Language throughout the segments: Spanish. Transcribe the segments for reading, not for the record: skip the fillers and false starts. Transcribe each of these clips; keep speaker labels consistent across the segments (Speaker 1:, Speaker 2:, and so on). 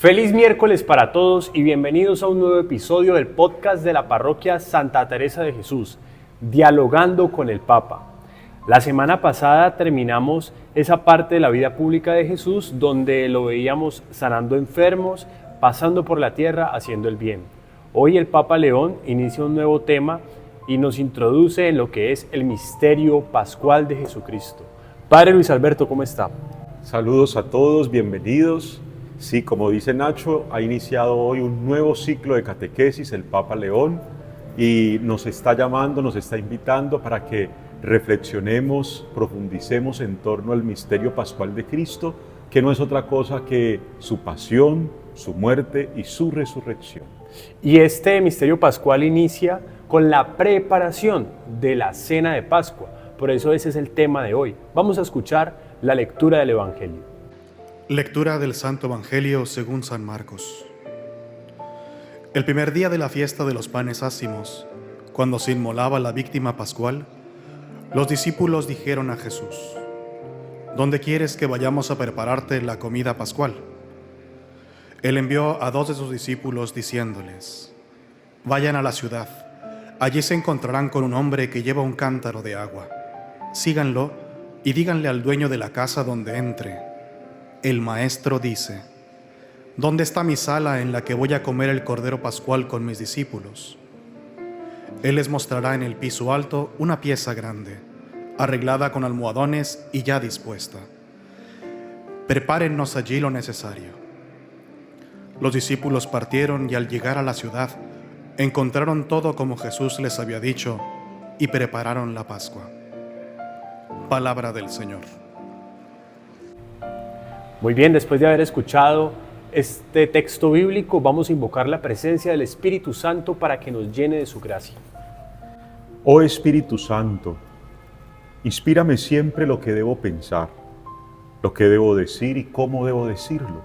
Speaker 1: Feliz miércoles para todos y bienvenidos a un nuevo episodio del podcast de la parroquia Santa Teresa de Jesús, Dialogando con el Papa. La semana pasada terminamos esa parte de la vida pública de Jesús donde lo veíamos sanando enfermos, pasando por la tierra, haciendo el bien. Hoy el Papa León inicia un nuevo tema y nos introduce en lo que es el misterio pascual de Jesucristo. Padre Luis Alberto, ¿cómo está?
Speaker 2: Saludos a todos, bienvenidos. Sí, como dice Nacho, ha iniciado hoy un nuevo ciclo de catequesis, el Papa León, y nos está llamando, nos está invitando para que reflexionemos, profundicemos en torno al misterio pascual de Cristo, que no es otra cosa que su pasión, su muerte y su resurrección.
Speaker 1: Y este misterio pascual inicia con la preparación de la cena de Pascua. Por eso ese es el tema de hoy. Vamos a escuchar la lectura del Evangelio.
Speaker 3: Lectura del Santo Evangelio según San Marcos. El primer día de la fiesta de los panes ácimos, cuando se inmolaba la víctima pascual, los discípulos dijeron a Jesús: ¿Dónde quieres que vayamos a prepararte la comida pascual? Él envió a 2 de sus discípulos diciéndoles: Vayan a la ciudad, allí se encontrarán con un hombre que lleva un cántaro de agua. Síganlo y díganle al dueño de la casa donde entre: El maestro dice: ¿Dónde está mi sala en la que voy a comer el cordero pascual con mis discípulos? Él les mostrará en el piso alto una pieza grande, arreglada con almohadones y ya dispuesta. Prepárennos allí lo necesario. Los discípulos partieron y al llegar a la ciudad, encontraron todo como Jesús les había dicho y prepararon la Pascua. Palabra del Señor.
Speaker 1: Muy bien, después de haber escuchado este texto bíblico, vamos a invocar la presencia del Espíritu Santo para que nos llene de su gracia.
Speaker 2: Oh Espíritu Santo, inspírame siempre lo que debo pensar, lo que debo decir y cómo debo decirlo,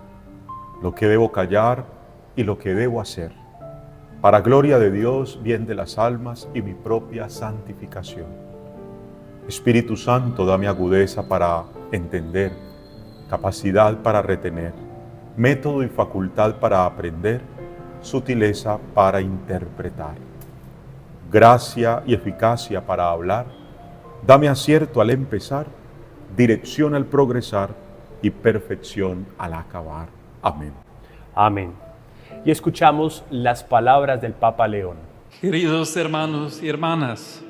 Speaker 2: lo que debo callar y lo que debo hacer, para gloria de Dios, bien de las almas y mi propia santificación. Espíritu Santo, dame agudeza para entender, capacidad para retener, método y facultad para aprender, sutileza para interpretar, gracia y eficacia para hablar, dame acierto al empezar, dirección al progresar y perfección al acabar. Amén.
Speaker 1: Amén. Y escuchamos las palabras del Papa León.
Speaker 4: Queridos hermanos y hermanas,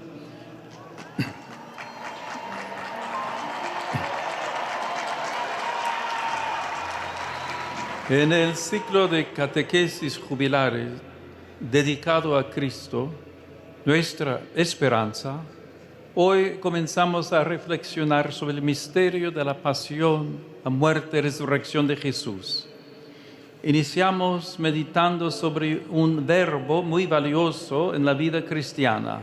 Speaker 4: en el ciclo de catequesis jubilares dedicado a Cristo, nuestra esperanza, hoy comenzamos a reflexionar sobre el misterio de la pasión, la muerte y resurrección de Jesús. Iniciamos meditando sobre un verbo muy valioso en la vida cristiana,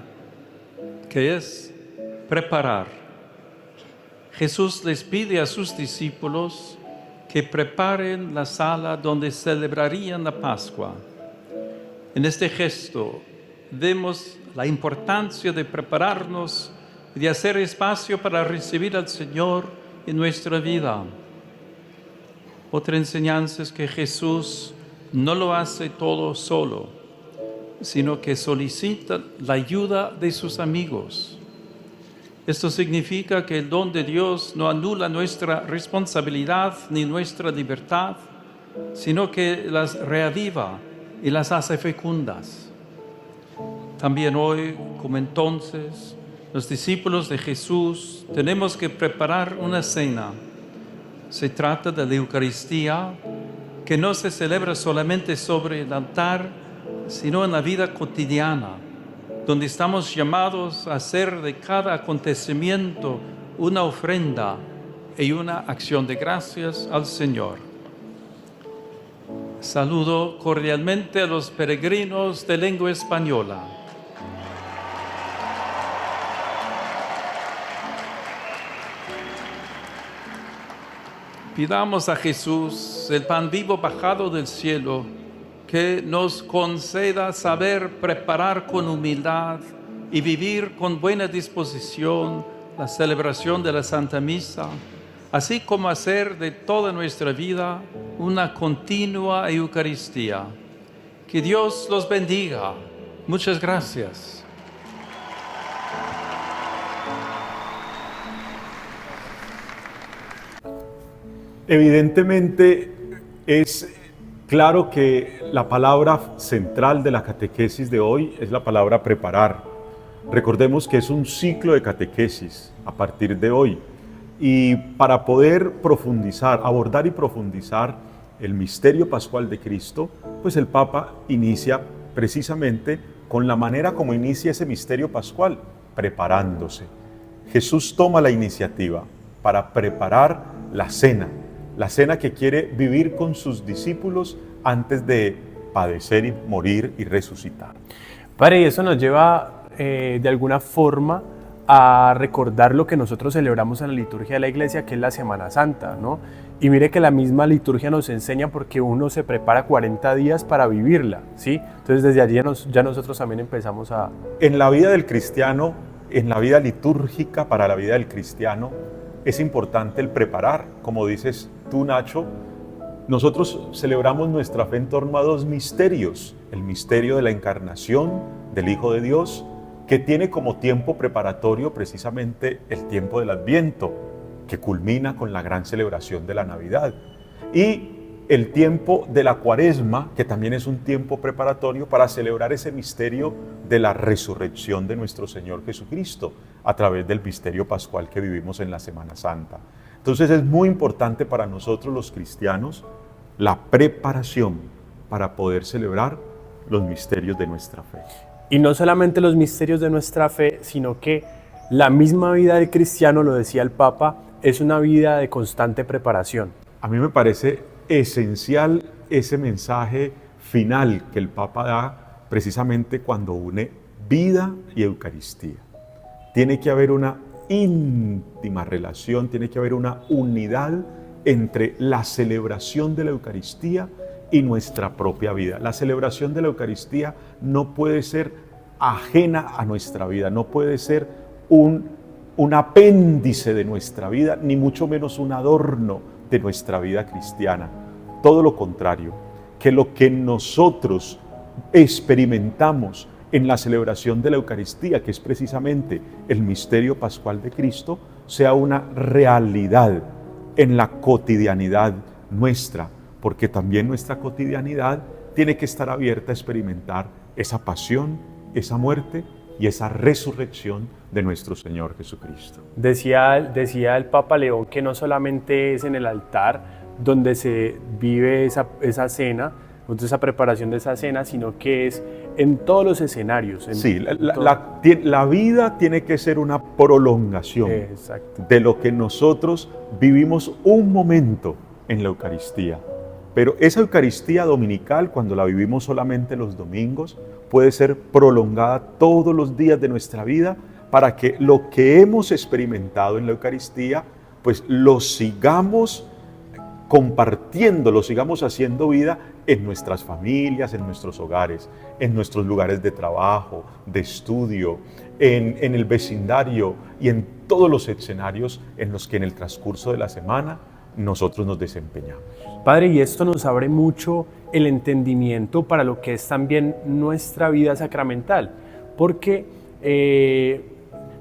Speaker 4: que es preparar. Jesús les pide a sus discípulos que preparen la sala donde celebrarían la Pascua. En este gesto vemos la importancia de prepararnos y de hacer espacio para recibir al Señor en nuestra vida. Otra enseñanza es que Jesús no lo hace todo solo, sino que solicita la ayuda de sus amigos. Esto significa que el don de Dios no anula nuestra responsabilidad ni nuestra libertad, sino que las reaviva y las hace fecundas. También hoy, como entonces, los discípulos de Jesús tenemos que preparar una cena. Se trata de la Eucaristía, que no se celebra solamente sobre el altar, sino en la vida cotidiana, donde estamos llamados a hacer de cada acontecimiento una ofrenda y una acción de gracias al Señor. Saludo cordialmente a los peregrinos de lengua española. Pidamos a Jesús, el pan vivo bajado del cielo, que nos conceda saber preparar con humildad y vivir con buena disposición la celebración de la Santa Misa, así como hacer de toda nuestra vida una continua Eucaristía. Que Dios los bendiga. Muchas gracias.
Speaker 2: Evidentemente es claro que la palabra central de la catequesis de hoy es la palabra preparar. Recordemos que es un ciclo de catequesis a partir de hoy. Y para poder profundizar, abordar y profundizar el misterio pascual de Cristo, pues el Papa inicia precisamente con la manera como inicia ese misterio pascual, preparándose. Jesús toma la iniciativa para preparar la cena que quiere vivir con sus discípulos antes de padecer y morir y resucitar.
Speaker 1: Padre, y eso nos lleva de alguna forma a recordar lo que nosotros celebramos en la liturgia de la iglesia, que es la Semana Santa, ¿no? Y mire que la misma liturgia nos enseña porque uno se prepara 40 días para vivirla, ¿sí? Entonces desde allí ya nosotros también empezamos a...
Speaker 2: En la vida del cristiano, en la vida litúrgica para la vida del cristiano, es importante el preparar, como dices tú, Nacho. Nosotros celebramos nuestra fe en torno a dos misterios: el misterio de la encarnación del Hijo de Dios, que tiene como tiempo preparatorio precisamente el tiempo del Adviento, que culmina con la gran celebración de la Navidad, y el tiempo de la Cuaresma, que también es un tiempo preparatorio para celebrar ese misterio de la resurrección de nuestro Señor Jesucristo a través del misterio pascual que vivimos en la Semana Santa. Entonces es muy importante para nosotros los cristianos la preparación para poder celebrar los misterios de nuestra fe.
Speaker 1: Y no solamente los misterios de nuestra fe, sino que la misma vida del cristiano, lo decía el Papa, es una vida de constante preparación.
Speaker 2: A mí me parece esencial ese mensaje final que el Papa da precisamente cuando une vida y Eucaristía. Tiene que haber una íntima relación, tiene que haber una unidad entre la celebración de la Eucaristía y nuestra propia vida. La celebración de la Eucaristía no puede ser ajena a nuestra vida, no puede ser un apéndice de nuestra vida, ni mucho menos un adorno de nuestra vida cristiana. Todo lo contrario, que lo que nosotros experimentamos en la celebración de la Eucaristía, que es precisamente el misterio pascual de Cristo, sea una realidad en la cotidianidad nuestra, porque también nuestra cotidianidad tiene que estar abierta a experimentar esa pasión, esa muerte y esa resurrección de nuestro Señor Jesucristo.
Speaker 1: Decía el Papa León que no solamente es en el altar donde se vive esa cena, esa preparación de esa cena, sino que es en todos los escenarios.
Speaker 2: Sí, la vida tiene que ser una prolongación de lo que nosotros vivimos un momento en la Eucaristía. Pero esa Eucaristía dominical, cuando la vivimos solamente los domingos, puede ser prolongada todos los días de nuestra vida para que lo que hemos experimentado en la Eucaristía, pues lo sigamos compartiendo, lo sigamos haciendo vida en nuestras familias, en nuestros hogares, en nuestros lugares de trabajo, de estudio, en el vecindario y en todos los escenarios en los que en el transcurso de la semana nosotros nos desempeñamos.
Speaker 1: Padre, y esto nos abre mucho el entendimiento para lo que es también nuestra vida sacramental, porque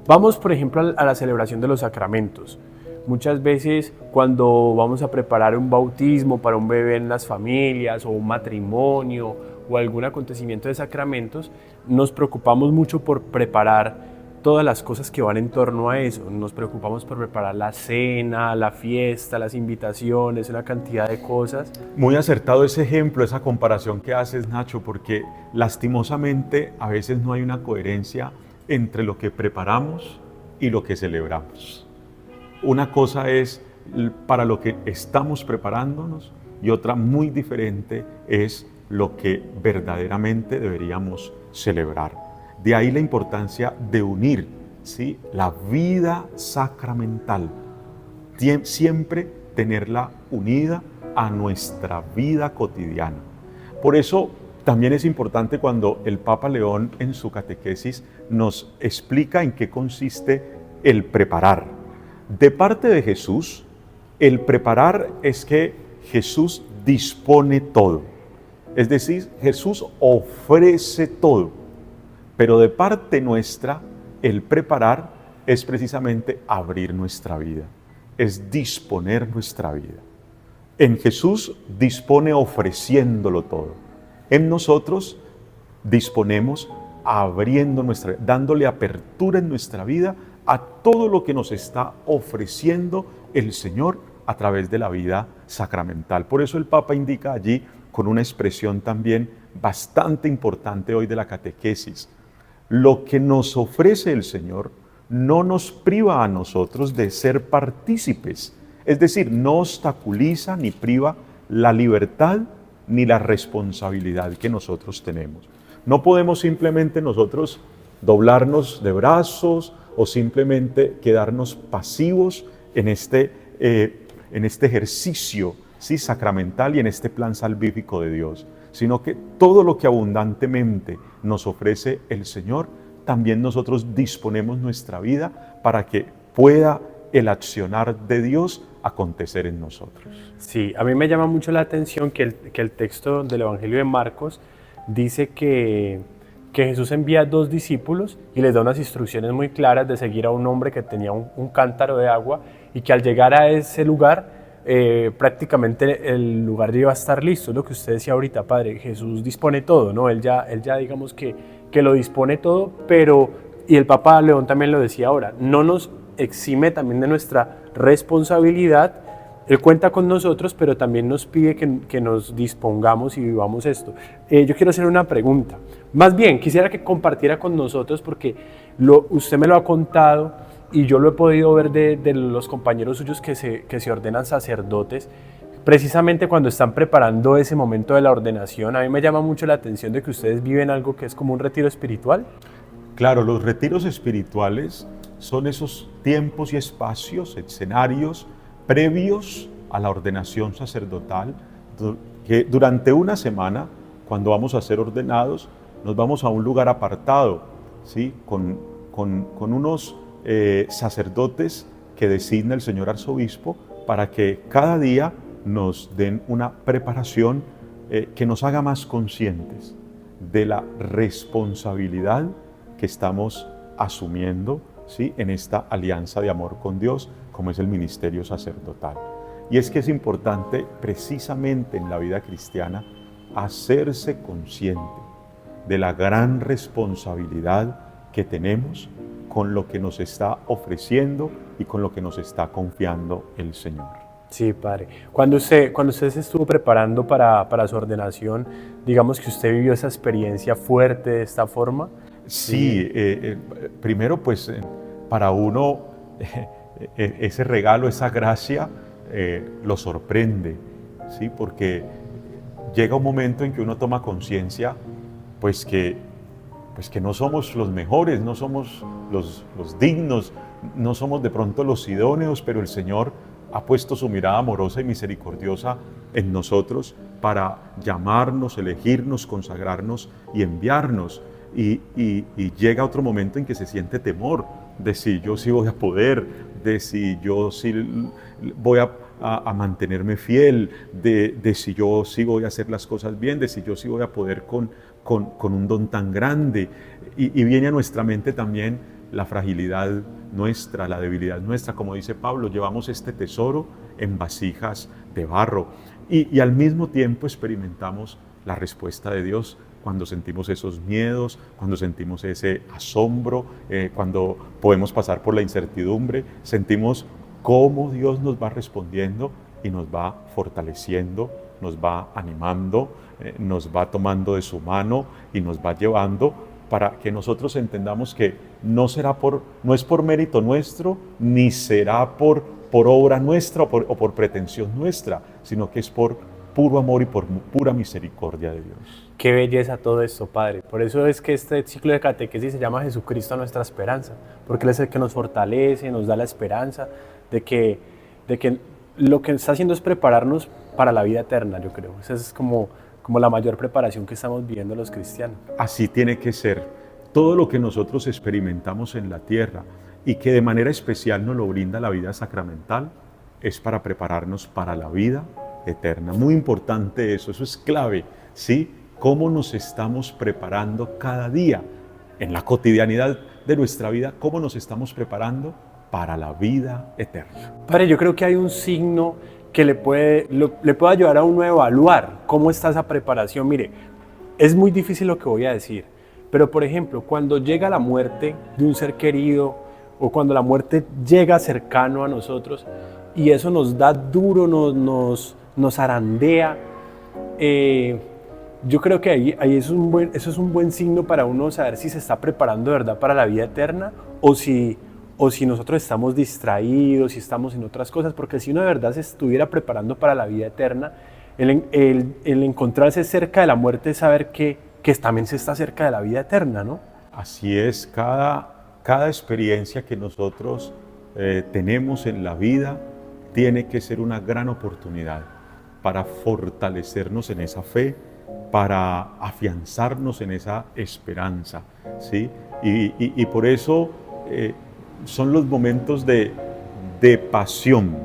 Speaker 1: vamos, por ejemplo, a la celebración de los sacramentos. Muchas veces cuando vamos a preparar un bautismo para un bebé en las familias o un matrimonio o algún acontecimiento de sacramentos, nos preocupamos mucho por preparar todas las cosas que van en torno a eso. Nos preocupamos por preparar la cena, la fiesta, las invitaciones, una cantidad de cosas.
Speaker 2: Muy acertado ese ejemplo, esa comparación que haces, Nacho, porque lastimosamente a veces no hay una coherencia entre lo que preparamos y lo que celebramos. Una cosa es para lo que estamos preparándonos y otra muy diferente es lo que verdaderamente deberíamos celebrar. De ahí la importancia de unir, ¿sí?, la vida sacramental, siempre tenerla unida a nuestra vida cotidiana. Por eso también es importante cuando el Papa León en su catequesis nos explica en qué consiste el preparar. De parte de Jesús, el preparar es que Jesús dispone todo. Es decir, Jesús ofrece todo. Pero de parte nuestra, el preparar es precisamente abrir nuestra vida, es disponer nuestra vida. En Jesús dispone ofreciéndolo todo. En nosotros disponemos abriendo nuestra vida, dándole apertura en nuestra vida a todo lo que nos está ofreciendo el Señor a través de la vida sacramental. Por eso el Papa indica allí, con una expresión también bastante importante hoy de la catequesis, lo que nos ofrece el Señor no nos priva a nosotros de ser partícipes, es decir, no obstaculiza ni priva la libertad ni la responsabilidad que nosotros tenemos. No podemos simplemente nosotros doblarnos de brazos o simplemente quedarnos pasivos en este ejercicio, ¿sí?, sacramental y en este plan salvífico de Dios, sino que todo lo que abundantemente nos ofrece el Señor, también nosotros disponemos nuestra vida para que pueda el accionar de Dios acontecer en nosotros.
Speaker 1: Sí, a mí me llama mucho la atención que el texto del Evangelio de Marcos dice que Jesús envía a 2 discípulos y les da unas instrucciones muy claras de seguir a un hombre que tenía un cántaro de agua y que al llegar a ese lugar prácticamente el lugar ya iba a estar listo. Es lo que usted decía ahorita, Padre. Jesús dispone todo, ¿no? Él ya digamos que lo dispone todo, pero, y el Papa León también lo decía ahora, no nos exime también de nuestra responsabilidad. Él cuenta con nosotros, pero también nos pide que nos dispongamos y vivamos esto. Yo quiero hacer una pregunta. Más bien, quisiera que compartiera con nosotros, porque usted me lo ha contado y yo lo he podido ver de los compañeros suyos que se ordenan sacerdotes, precisamente cuando están preparando ese momento de la ordenación. A mí me llama mucho la atención de que ustedes viven algo que es como un retiro espiritual.
Speaker 2: Claro, los retiros espirituales son esos tiempos y espacios, escenarios previos a la ordenación sacerdotal, que durante una semana, cuando vamos a ser ordenados, nos vamos a un lugar apartado, ¿sí?, con unos sacerdotes que designa el señor arzobispo para que cada día nos den una preparación que nos haga más conscientes de la responsabilidad que estamos asumiendo, ¿sí?, en esta alianza de amor con Dios, como es el ministerio sacerdotal. Y es que es importante precisamente en la vida cristiana hacerse consciente de la gran responsabilidad que tenemos con lo que nos está ofreciendo y con lo que nos está confiando el Señor.
Speaker 1: Sí, Padre. Cuando usted se estuvo preparando para su ordenación, digamos que usted vivió esa experiencia fuerte de esta forma.
Speaker 2: Sí, primero pues para uno ese regalo, esa gracia lo sorprende, ¿sí? Porque llega un momento en que uno toma conciencia pues que no somos los mejores, no somos los dignos, no somos de pronto los idóneos, pero el Señor ha puesto su mirada amorosa y misericordiosa en nosotros para llamarnos, elegirnos, consagrarnos y enviarnos. Y llega otro momento en que se siente temor de si yo sí voy a poder, de si yo sí voy a mantenerme fiel, de si yo sí voy a hacer las cosas bien, de si yo sí voy a poder con un don tan grande. Y viene a nuestra mente también la fragilidad nuestra, la debilidad nuestra. Como dice Pablo, llevamos este tesoro en vasijas de barro. Y al mismo tiempo experimentamos la respuesta de Dios cuando sentimos esos miedos, cuando sentimos ese asombro, cuando podemos pasar por la incertidumbre, sentimos cómo Dios nos va respondiendo y nos va fortaleciendo, nos va animando, nos va tomando de su mano y nos va llevando para que nosotros entendamos que no es por mérito nuestro, ni será por obra nuestra o por pretensión nuestra, sino que es por puro amor y por pura misericordia de Dios.
Speaker 1: Qué belleza todo esto, Padre. Por eso es que este ciclo de catequesis se llama Jesucristo nuestra esperanza, porque Él es el que nos fortalece, nos da la esperanza de que lo que está haciendo es prepararnos para la vida eterna, yo creo. Esa es como la mayor preparación que estamos viviendo los cristianos.
Speaker 2: Así tiene que ser. Todo lo que nosotros experimentamos en la tierra y que de manera especial nos lo brinda la vida sacramental, es para prepararnos para la vida eterna. Muy importante eso es clave, ¿sí? Cómo nos estamos preparando cada día en la cotidianidad de nuestra vida, cómo nos estamos preparando para la vida eterna.
Speaker 1: Padre, yo creo que hay un signo que le puede ayudar a uno a evaluar cómo está esa preparación. Mire, es muy difícil lo que voy a decir, pero por ejemplo, cuando llega la muerte de un ser querido o cuando la muerte llega cercano a nosotros y eso nos da duro, nos zarandea, yo creo que ahí eso es un buen signo para uno saber si se está preparando de verdad para la vida eterna o si nosotros estamos distraídos, si estamos en otras cosas, porque si uno de verdad se estuviera preparando para la vida eterna, el encontrarse cerca de la muerte es saber que también se está cerca de la vida eterna, ¿no?
Speaker 2: Así es, cada experiencia que nosotros tenemos en la vida tiene que ser una gran oportunidad para fortalecernos en esa fe, para afianzarnos en esa esperanza, ¿sí? Y por eso son los momentos de pasión,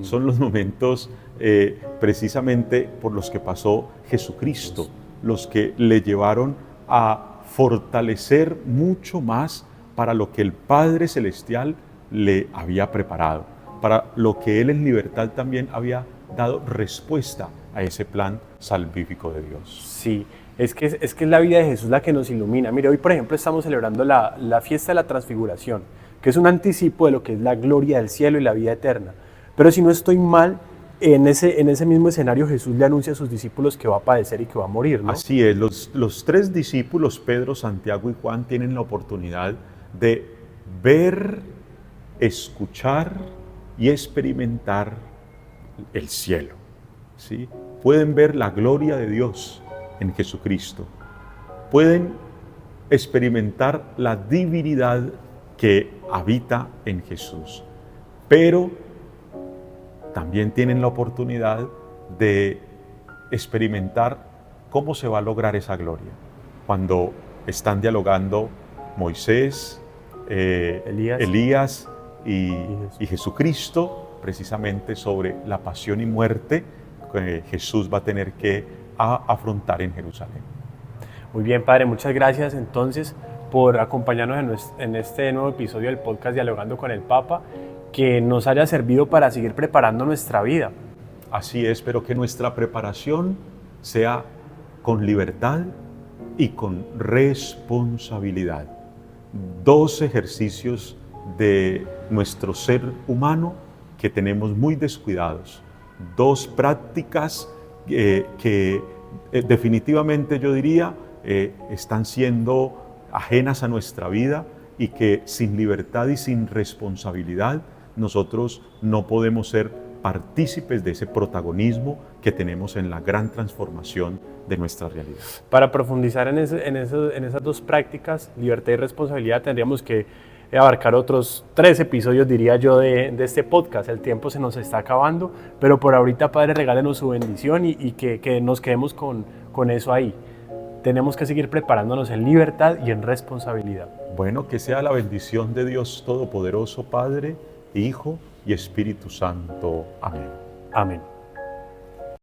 Speaker 2: son los momentos precisamente por los que pasó Jesucristo, los que le llevaron a fortalecer mucho más para lo que el Padre Celestial le había preparado, para lo que Él en libertad también había dado respuesta a ese plan salvífico de Dios.
Speaker 1: Sí, es que es la vida de Jesús la que nos ilumina. Mire, hoy por ejemplo estamos celebrando la fiesta de la transfiguración, que es un anticipo de lo que es la gloria del cielo y la vida eterna. Pero si no estoy mal, en ese mismo escenario Jesús le anuncia a sus discípulos que va a padecer y que va a morir, ¿no?
Speaker 2: Así es, los tres discípulos, Pedro, Santiago y Juan, tienen la oportunidad de ver, escuchar y experimentar el cielo, ¿sí? Pueden ver la gloria de Dios en Jesucristo, pueden experimentar la divinidad que habita en Jesús, pero también tienen la oportunidad de experimentar cómo se va a lograr esa gloria. Cuando están dialogando Moisés, Elías y Jesucristo, precisamente sobre la pasión y muerte que Jesús va a tener que afrontar en Jerusalén.
Speaker 1: Muy bien, Padre, muchas gracias entonces por acompañarnos en este nuevo episodio del podcast Dialogando con el Papa, que nos haya servido para seguir preparando nuestra vida.
Speaker 2: Así es, pero que nuestra preparación sea con libertad y con responsabilidad. 2 ejercicios de nuestro ser humano que tenemos muy descuidados. 2 prácticas que definitivamente yo diría están siendo ajenas a nuestra vida y que sin libertad y sin responsabilidad nosotros no podemos ser partícipes de ese protagonismo que tenemos en la gran transformación de nuestra realidad.
Speaker 1: Para profundizar en esas 2 prácticas, libertad y responsabilidad, tendríamos que abarcar otros 3 episodios, diría yo, de este podcast. El tiempo se nos está acabando, pero por ahorita, Padre, regálenos su bendición y que nos quedemos con eso ahí. Tenemos que seguir preparándonos en libertad y en responsabilidad.
Speaker 2: Bueno, que sea la bendición de Dios Todopoderoso, Padre, Hijo y Espíritu Santo. Amén.
Speaker 1: Amén.